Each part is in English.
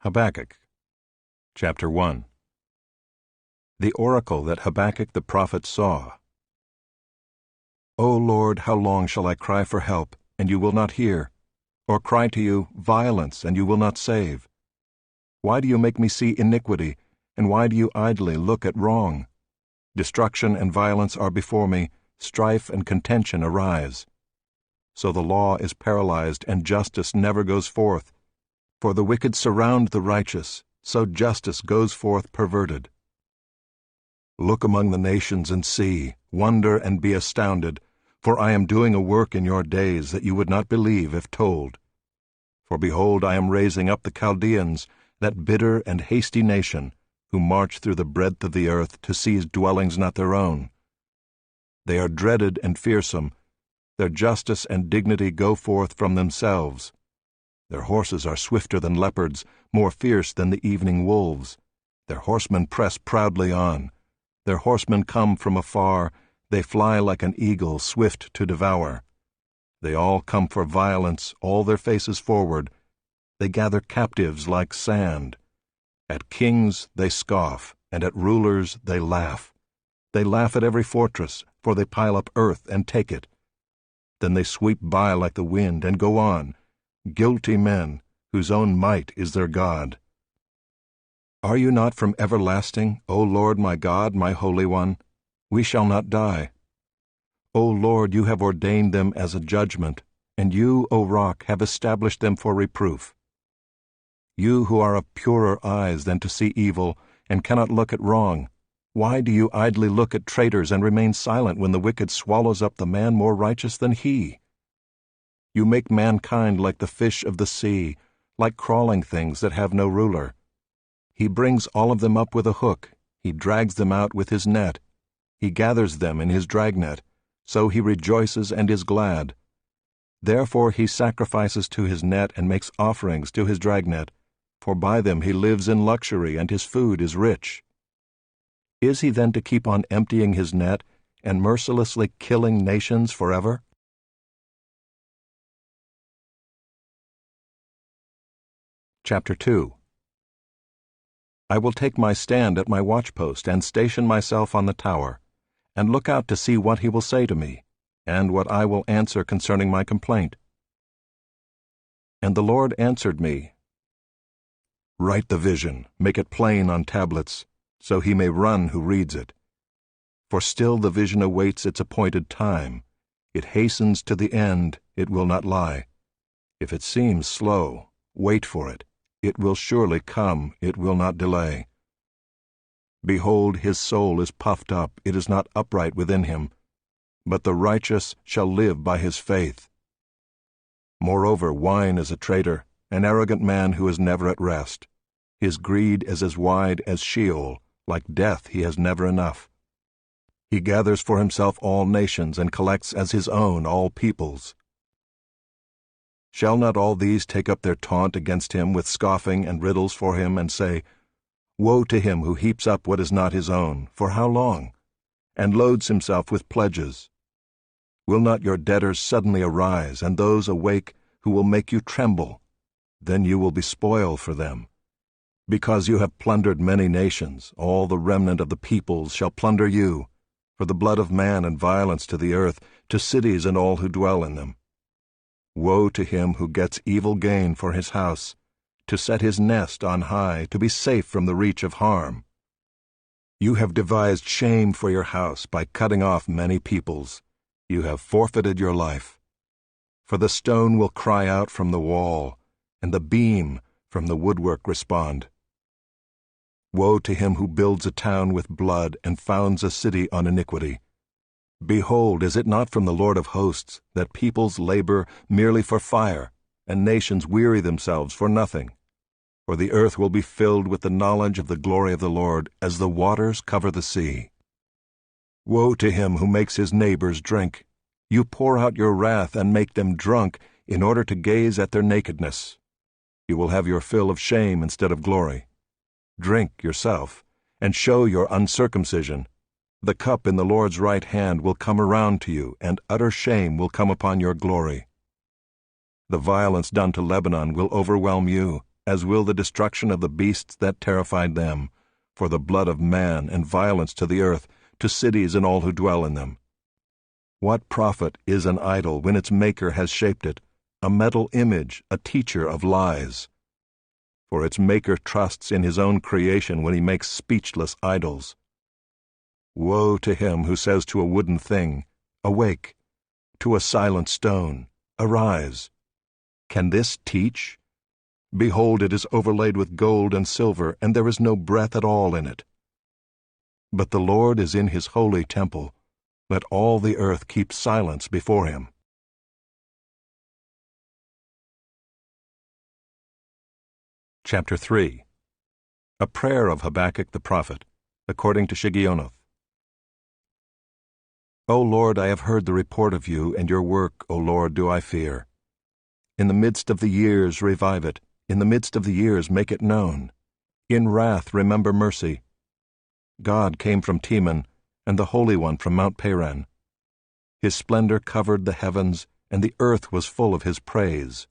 Habakkuk, chapter 1. The oracle that Habakkuk the prophet saw. O Lord, how long shall I cry for help, and you will not hear, or cry to you, violence, and you will not save? Why do you make me see iniquity, and why do you idly look at wrong? Destruction and violence are before me, strife and contention arise. So the law is paralyzed, and justice never goes forth. For the wicked surround the righteous, so justice goes forth perverted. Look among the nations and see, wonder and be astounded, for I am doing a work in your days that you would not believe if told. For behold, I am raising up the Chaldeans, that bitter and hasty nation, who march through the breadth of the earth to seize dwellings not their own. They are dreaded and fearsome, their justice and dignity go forth from themselves. Their horses are swifter than leopards, more fierce than the evening wolves. Their horsemen press proudly on. Their horsemen come from afar, they fly like an eagle swift to devour. They all come for violence, all their faces forward. They gather captives like sand. At kings they scoff, and at rulers they laugh. They laugh at every fortress, for they pile up earth and take it. Then they sweep by like the wind and go on, guilty men, whose own might is their God. Are you not from everlasting, O Lord my God, my Holy One? We shall not die. O Lord, you have ordained them as a judgment, and you, O Rock, have established them for reproof. You who are of purer eyes than to see evil, and cannot look at wrong, why do you idly look at traitors and remain silent when the wicked swallows up the man more righteous than he? You make mankind like the fish of the sea, like crawling things that have no ruler. He brings all of them up with a hook, he drags them out with his net. He gathers them in his dragnet, so he rejoices and is glad. Therefore he sacrifices to his net and makes offerings to his dragnet, for by them he lives in luxury and his food is rich. Is he then to keep on emptying his net and mercilessly killing nations forever? Chapter 2. I will take my stand at my watchpost and station myself on the tower, and look out to see what he will say to me, and what I will answer concerning my complaint. And the Lord answered me, Write the vision, make it plain on tablets, so he may run who reads it. For still the vision awaits its appointed time. It hastens to the end, it will not lie. If it seems slow, wait for it. It will surely come, it will not delay. Behold, his soul is puffed up, it is not upright within him. But the righteous shall live by his faith. Moreover, wine is a traitor, an arrogant man who is never at rest. His greed is as wide as Sheol, like death he has never enough. He gathers for himself all nations and collects as his own all peoples. Shall not all these take up their taunt against him with scoffing and riddles for him, and say, Woe to him who heaps up what is not his own, for how long? And loads himself with pledges. Will not your debtors suddenly arise, and those awake who will make you tremble? Then you will be spoil for them. Because you have plundered many nations, all the remnant of the peoples shall plunder you, for the blood of man and violence to the earth, to cities and all who dwell in them. Woe to him who gets evil gain for his house, to set his nest on high, to be safe from the reach of harm. You have devised shame for your house by cutting off many peoples. You have forfeited your life. For the stone will cry out from the wall, and the beam from the woodwork respond. Woe to him who builds a town with blood and founds a city on iniquity. Behold, is it not from the Lord of hosts that peoples labor merely for fire, and nations weary themselves for nothing? For the earth will be filled with the knowledge of the glory of the Lord as the waters cover the sea. Woe to him who makes his neighbors drink. You pour out your wrath and make them drunk in order to gaze at their nakedness. You will have your fill of shame instead of glory. Drink yourself, and show your uncircumcision. The cup in the Lord's right hand will come around to you, and utter shame will come upon your glory. The violence done to Lebanon will overwhelm you, as will the destruction of the beasts that terrified them, for the blood of man and violence to the earth, to cities and all who dwell in them. What profit is an idol when its maker has shaped it, a metal image, a teacher of lies? For its maker trusts in his own creation when he makes speechless idols. Woe to him who says to a wooden thing, "Awake," to a silent stone, "Arise." Can this teach? Behold, it is overlaid with gold and silver, and there is no breath at all in it. But the Lord is in his holy temple. Let all the earth keep silence before him. Chapter 3. A prayer of Habakkuk the prophet, according to Shigionoth. O Lord, I have heard the report of you, and your work, O Lord, do I fear. In the midst of the years revive it, in the midst of the years make it known. In wrath remember mercy. God came from Teman, and the Holy One from Mount Paran. His splendor covered the heavens, and the earth was full of his praise.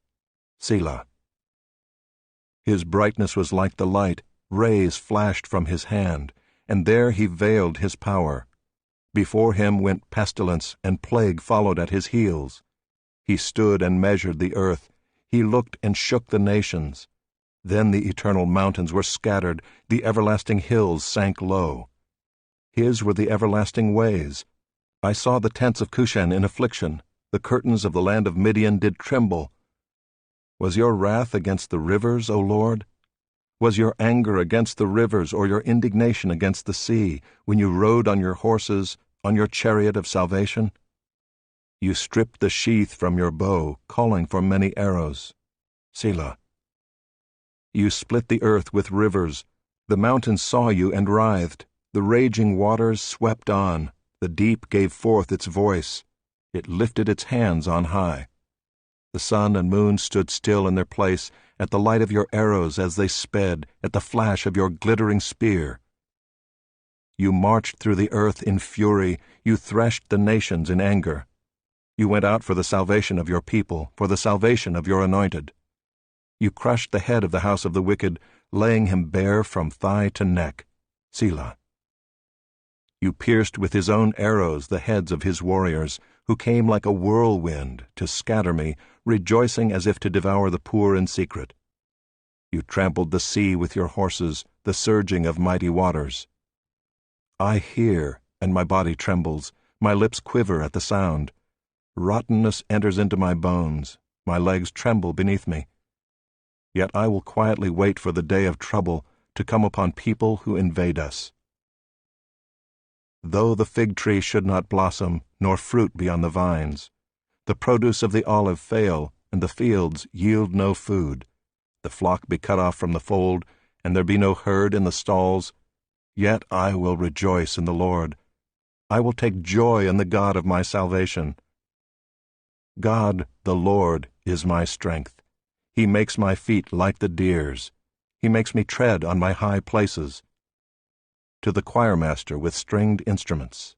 Selah. His brightness was like the light, rays flashed from his hand, and there he veiled his power. Before him went pestilence, and plague followed at his heels. He stood and measured the earth. He looked and shook the nations. Then the eternal mountains were scattered, the everlasting hills sank low. His were the everlasting ways. I saw the tents of Cushan in affliction. The curtains of the land of Midian did tremble. Was your wrath against the rivers, O Lord? Was your anger against the rivers, or your indignation against the sea, when you rode on your horses, on your chariot of salvation? You stripped the sheath from your bow, calling for many arrows. Selah. You split the earth with rivers. The mountains saw you and writhed. The raging waters swept on. The deep gave forth its voice. It lifted its hands on high. The sun and moon stood still in their place, at the light of your arrows as they sped, at the flash of your glittering spear. You marched through the earth in fury. You threshed the nations in anger. You went out for the salvation of your people, for the salvation of your anointed. You crushed the head of the house of the wicked, laying him bare from thigh to neck. Selah. You pierced with his own arrows the heads of his warriors, who came like a whirlwind to scatter me, rejoicing as if to devour the poor in secret. You trampled the sea with your horses, the surging of mighty waters. I hear, and my body trembles, my lips quiver at the sound. Rottenness enters into my bones, my legs tremble beneath me. Yet I will quietly wait for the day of trouble to come upon people who invade us. Though the fig tree should not blossom, nor fruit be on the vines, the produce of the olive fail, and the fields yield no food, the flock be cut off from the fold, and there be no herd in the stalls, yet I will rejoice in the Lord. I will take joy in the God of my salvation. God, the Lord, is my strength. He makes my feet like the deer's. He makes me tread on my high places. To the choirmaster with stringed instruments.